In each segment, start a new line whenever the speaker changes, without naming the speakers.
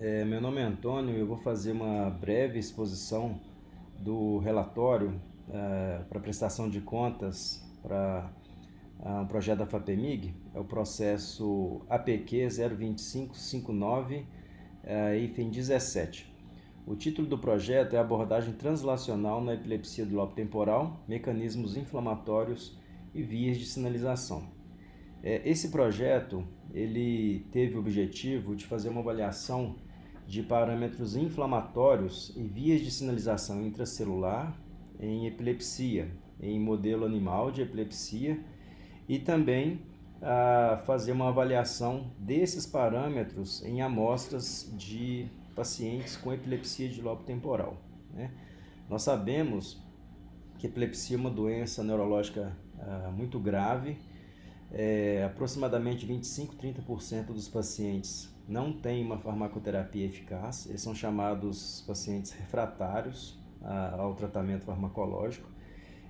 Meu nome é Antônio e eu vou fazer uma breve exposição do relatório para prestação de contas para um projeto da FAPEMIG, é o processo APQ 02559, hífen 17. O título do projeto é Abordagem Translacional na Epilepsia do Lobo Temporal, Mecanismos Inflamatórios e Vias de Sinalização. Esse projeto ele teve o objetivo de fazer uma avaliação de parâmetros inflamatórios e vias de sinalização intracelular em epilepsia, em modelo animal de epilepsia, e também fazer uma avaliação desses parâmetros em amostras de pacientes com epilepsia de lobo temporal, né? Nós sabemos que a epilepsia é uma doença neurológica muito grave. Aproximadamente 25-30% dos pacientes não têm uma farmacoterapia eficaz. Eles são chamados pacientes refratários ao tratamento farmacológico,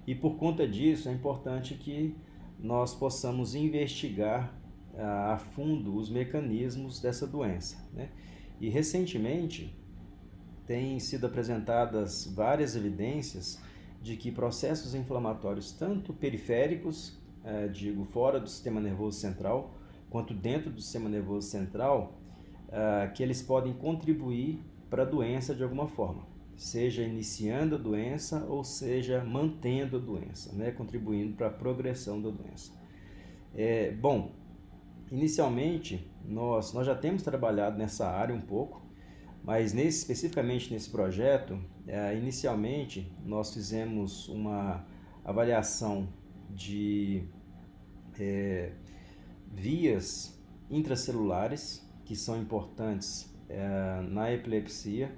e por conta disso é importante que nós possamos investigar a fundo os mecanismos dessa doença, né? E recentemente têm sido apresentadas várias evidências de que processos inflamatórios, tanto periféricos, fora do sistema nervoso central, quanto dentro do sistema nervoso central, que eles podem contribuir para a doença de alguma forma, seja iniciando a doença ou seja mantendo a doença, né? Contribuindo para a progressão da doença. Inicialmente nós já temos trabalhado nessa área um pouco, mas especificamente nesse projeto, inicialmente nós fizemos uma avaliação de vias intracelulares que são importantes na epilepsia.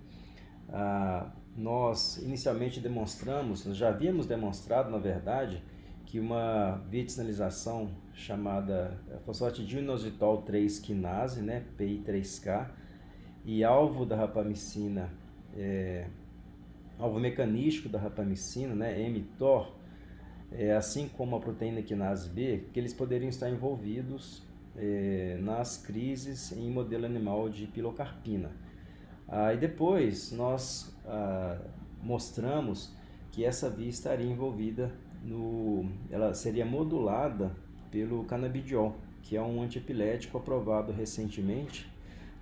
Nós inicialmente nós já havíamos demonstrado, na verdade, que uma via de sinalização chamada fosfatidil-inositol 3 quinase, né, PI3K, e alvo da rapamicina, alvo mecanístico da rapamicina, né, mTOR, assim como a proteína quinase B, que eles poderiam estar envolvidos nas crises em modelo animal de pilocarpina. E depois nós mostramos que essa via estaria envolvida ela seria modulada pelo canabidiol, que é um antiepilético aprovado recentemente,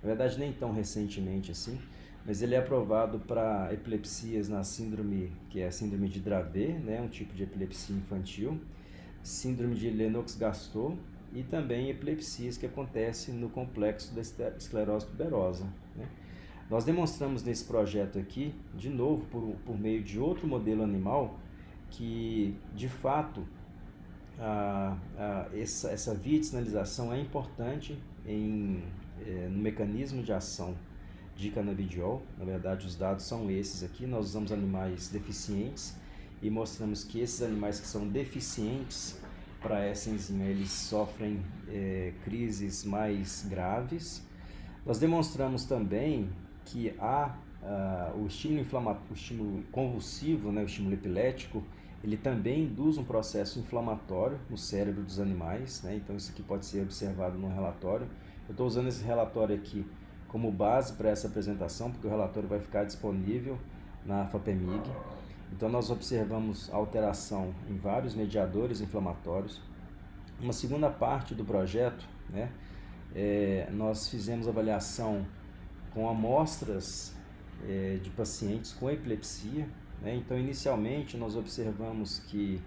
na verdade nem tão recentemente assim, mas ele é aprovado para epilepsias na síndrome, que é a síndrome de Dravet, né, um tipo de epilepsia infantil, síndrome de Lennox-Gastaut e também epilepsias que acontecem no complexo da esclerose tuberosa, né? Nós demonstramos nesse projeto aqui, de novo, por meio de outro modelo animal, que de fato essa via de sinalização é importante no mecanismo de ação de canabidiol. Na verdade, os dados são esses aqui. Nós usamos animais deficientes e mostramos que esses animais que são deficientes para essa enzima, eles sofrem crises mais graves. Nós demonstramos também que o estímulo convulsivo, né, o estímulo epilético, ele também induz um processo inflamatório no cérebro dos animais, né? Então isso aqui pode ser observado no relatório. Eu estou usando esse relatório aqui como base para essa apresentação, porque o relatório vai ficar disponível na FAPEMIG. Então nós observamos alteração em vários mediadores inflamatórios. Uma segunda parte do projeto, né, nós fizemos avaliação com amostras de pacientes com epilepsia, né? Então inicialmente nós observamos que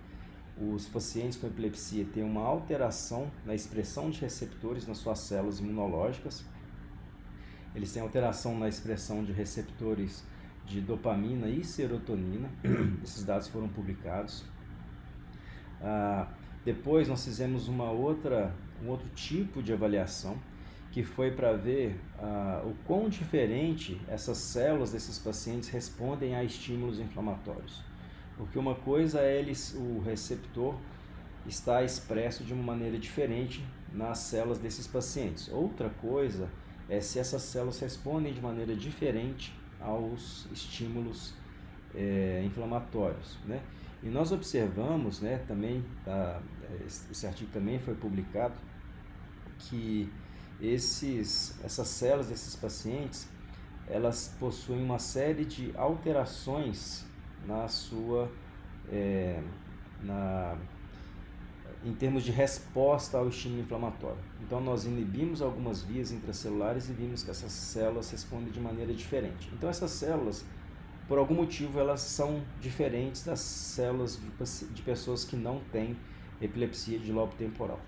os pacientes com epilepsia têm uma alteração na expressão de receptores nas suas células imunológicas. Eles têm alteração na expressão de receptores de dopamina e serotonina. Esses dados foram publicados. Depois nós fizemos um outro tipo de avaliação, que foi para ver o quão diferente essas células desses pacientes respondem a estímulos inflamatórios. Porque uma coisa é o receptor está expresso de uma maneira diferente nas células desses pacientes. Outra coisa é se essas células respondem de maneira diferente aos estímulos inflamatórios, né? E nós observamos, né, também, esse artigo também foi publicado, que essas células desses pacientes, elas possuem uma série de alterações na sua, em termos de resposta ao estímulo inflamatório. Então, nós inibimos algumas vias intracelulares e vimos que essas células respondem de maneira diferente. Então, essas células, por algum motivo, elas são diferentes das células de pessoas que não têm epilepsia de lobo temporal.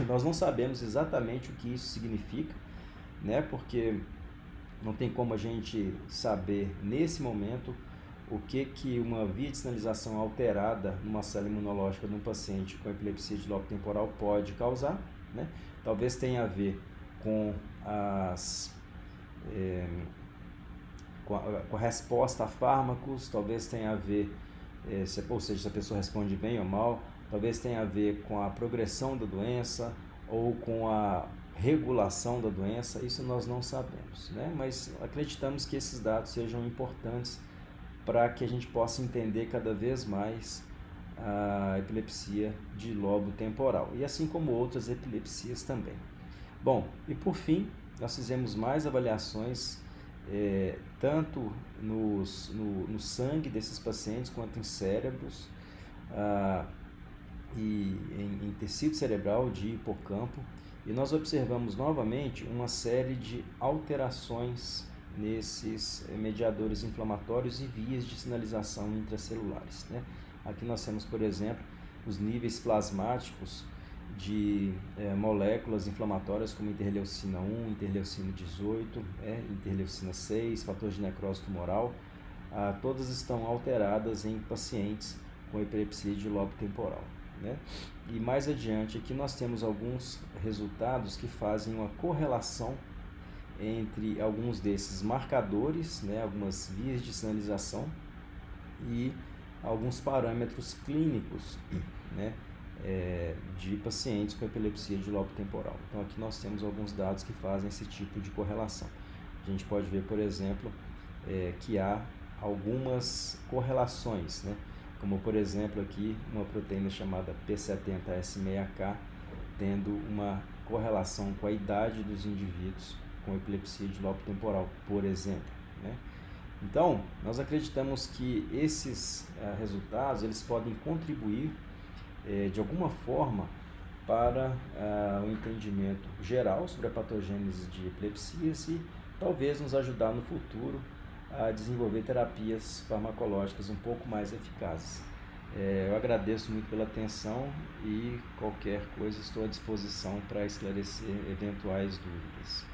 Nós não sabemos exatamente o que isso significa, né? Porque não tem como a gente saber nesse momento o que uma via de sinalização alterada numa célula imunológica de um paciente com epilepsia de lobo temporal pode causar, né? Talvez tenha a ver com com a resposta a fármacos, talvez tenha a ver, ou seja, se a pessoa responde bem ou mal, talvez tenha a ver com a progressão da doença ou com a regulação da doença, isso nós não sabemos, né? Mas acreditamos que esses dados sejam importantes para que a gente possa entender cada vez mais a epilepsia de lobo temporal, e assim como outras epilepsias também. Bom, e por fim, nós fizemos mais avaliações, tanto no sangue desses pacientes, quanto em cérebros, e em tecido cerebral de hipocampo, e nós observamos novamente uma série de alterações nesses mediadores inflamatórios e vias de sinalização intracelulares, né? Aqui nós temos, por exemplo, os níveis plasmáticos de moléculas inflamatórias como interleucina 1, interleucina 18, interleucina 6, fator de necrose tumoral, todas estão alteradas em pacientes com epilepsia de lobo temporal, né? E mais adiante aqui nós temos alguns resultados que fazem uma correlação entre alguns desses marcadores, né, algumas vias de sinalização e alguns parâmetros clínicos, né, de pacientes com epilepsia de lobo temporal. Então aqui nós temos alguns dados que fazem esse tipo de correlação. A gente pode ver, por exemplo, que há algumas correlações, né, como por exemplo aqui uma proteína chamada P70S6K tendo uma correlação com a idade dos indivíduos com epilepsia de lobo temporal, por exemplo, né? Então, nós acreditamos que esses resultados eles podem contribuir de alguma forma para o entendimento geral sobre a patogênese de epilepsias e talvez nos ajudar no futuro a desenvolver terapias farmacológicas um pouco mais eficazes. Eu agradeço muito pela atenção e qualquer coisa estou à disposição para esclarecer eventuais dúvidas.